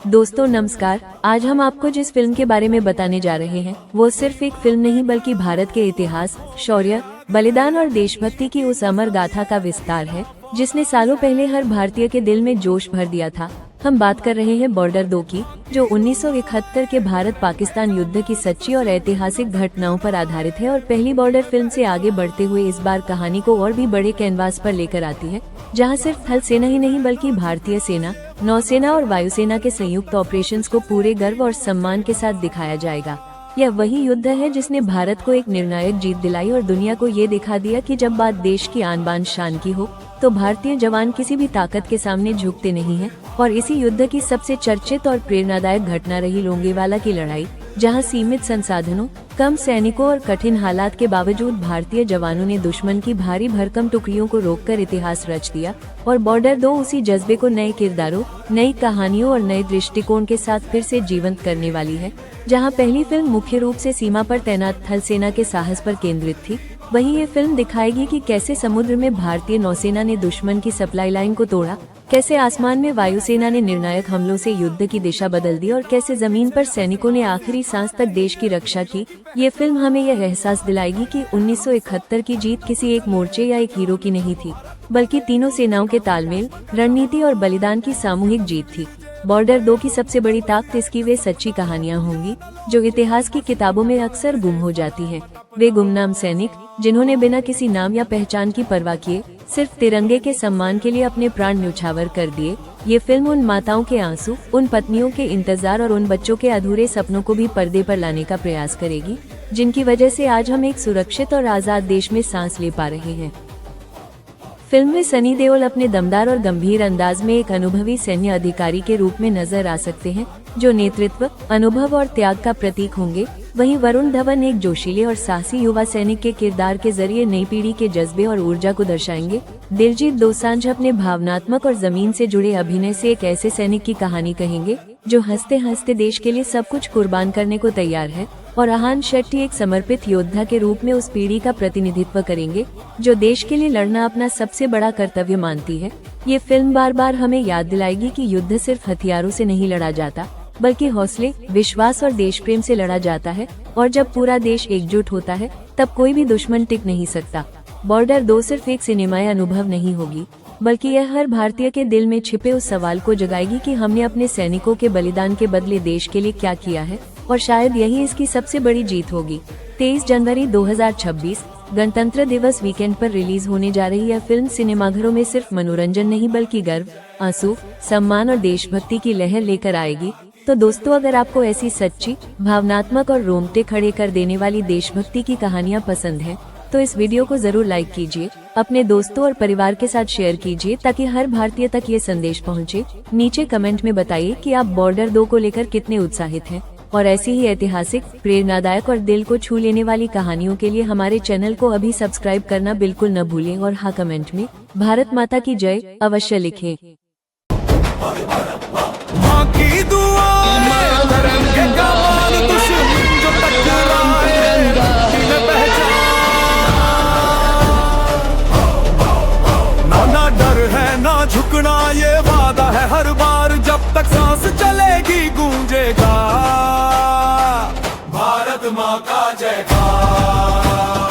दोस्तों नमस्कार। आज हम आपको जिस फिल्म के बारे में बताने जा रहे हैं वो सिर्फ एक फिल्म नहीं बल्कि भारत के इतिहास, शौर्य, बलिदान और देशभक्ति की उस अमर गाथा का विस्तार है जिसने सालों पहले हर भारतीय के दिल में जोश भर दिया था। हम बात कर रहे हैं बॉर्डर 2 की, जो 1971 के भारत पाकिस्तान युद्ध की सच्ची और ऐतिहासिक घटनाओं पर आधारित है और पहली बॉर्डर फिल्म से आगे बढ़ते हुए इस बार कहानी को और भी बड़े कैनवास पर लेकर आती है, जहां सिर्फ थल सेना ही नहीं बल्कि भारतीय सेना, नौसेना और वायुसेना के संयुक्त ऑपरेशंस को पूरे गर्व और सम्मान के साथ दिखाया जाएगा। यह वही युद्ध है जिसने भारत को एक निर्णायक जीत दिलाई और दुनिया को ये दिखा दिया कि जब बात देश की आन बान शान की हो तो भारतीय जवान किसी भी ताकत के सामने झुकते नहीं हैं। और इसी युद्ध की सबसे चर्चित और प्रेरणादायक घटना रही लोंगेवाला की लड़ाई, जहां सीमित संसाधनों, कम सैनिकों और कठिन हालात के बावजूद भारतीय जवानों ने दुश्मन की भारी भरकम टुकड़ियों को रोककर इतिहास रच दिया। और बॉर्डर 2 उसी जज्बे को नए किरदारों, नई कहानियों और नए दृष्टिकोण के साथ फिर से जीवंत करने वाली है। जहां पहली फिल्म मुख्य रूप से सीमा पर तैनात थल सेना के साहस पर केंद्रित थी, वहीं ये फिल्म दिखाएगी कि कैसे समुद्र में भारतीय नौसेना ने दुश्मन की सप्लाई लाइन को तोड़ा, कैसे आसमान में वायुसेना ने निर्णायक हमलों से युद्ध की दिशा बदल दी और कैसे जमीन पर सैनिकों ने आखिरी सांस तक देश की रक्षा की। ये फिल्म हमें यह एहसास दिलाएगी कि 1971 की जीत किसी एक मोर्चे या एक हीरो की नहीं थी, बल्कि तीनों सेनाओं के तालमेल, रणनीति और बलिदान की सामूहिक जीत थी। बॉर्डर 2 की सबसे बड़ी ताकत इसकी वे सच्ची कहानियां होंगी जो इतिहास की किताबों में अक्सर गुम हो जाती हैं। वे गुमनाम सैनिक जिन्होंने बिना किसी नाम या पहचान की परवाह किए सिर्फ तिरंगे के सम्मान के लिए अपने प्राण न्यौछावर कर दिए। ये फिल्म उन माताओं के आंसू, उन पत्नियों के इंतजार और उन बच्चों के अधूरे सपनों को भी पर्दे पर लाने का प्रयास करेगी, जिनकी वजह से आज हम एक सुरक्षित और आजाद देश में सांस ले पा रहे हैं। फिल्म में सनी देओल अपने दमदार और गंभीर अंदाज में एक अनुभवी सैन्य अधिकारी के रूप में नजर आ सकते हैं, जो नेतृत्व, अनुभव और त्याग का प्रतीक होंगे। वहीं वरुण धवन एक जोशीले और साहसी युवा सैनिक के किरदार के जरिए नई पीढ़ी के जज्बे और ऊर्जा को दर्शाएंगे। दिलजीत दोसांझ अपने भावनात्मक और जमीन से जुड़े अभिनय से एक ऐसे सैनिक की कहानी कहेंगे जो हंसते हंसते देश के लिए सब कुछ कुर्बान करने को तैयार है। और आहान शेट्टी एक समर्पित योद्धा के रूप में उस पीढ़ी का प्रतिनिधित्व करेंगे जो देश के लिए लड़ना अपना सबसे बड़ा कर्तव्य मानती है। ये फिल्म बार बार हमें याद दिलाएगी कि युद्ध सिर्फ हथियारों से नहीं लड़ा जाता, बल्कि हौसले, विश्वास और देश प्रेम से लड़ा जाता है। और जब पूरा देश एकजुट होता है तब कोई भी दुश्मन टिक नहीं सकता। बॉर्डर 2 सिर्फ एक सिनेमाई अनुभव नहीं होगी, बल्कि यह हर भारतीय के दिल में छिपे उस सवाल को जगाएगी कि हमने अपने सैनिकों के बलिदान के बदले देश के लिए क्या किया है। और शायद यही इसकी सबसे बड़ी जीत होगी। 23 जनवरी 2026 गणतंत्र दिवस वीकेंड पर रिलीज होने जा रही यह फिल्म सिनेमाघरों में सिर्फ मनोरंजन नहीं बल्कि गर्व, आंसू, सम्मान और देशभक्ति की लहर लेकर आएगी। तो दोस्तों, अगर आपको ऐसी सच्ची, भावनात्मक और रोंगटे खड़े कर देने वाली देशभक्ति की कहानियां पसंद हैं, तो इस वीडियो को जरूर लाइक कीजिए, अपने दोस्तों और परिवार के साथ शेयर कीजिए ताकि हर भारतीय तक ये संदेश पहुंचे। नीचे कमेंट में बताइए कि आप बॉर्डर 2 को लेकर कितने उत्साहित हैं। और ऐसी ही ऐतिहासिक, प्रेरणादायक और दिल को छू लेने वाली कहानियों के लिए हमारे चैनल को अभी सब्सक्राइब करना बिल्कुल न भूलें। और हाँ, कमेंट में भारत माता की जय अवश्य लिखें। ना डर है ना झुकना, ये वादा है हर बार, जब तक सांस चलेगी गूंजेगा भारत माँ का जयकार।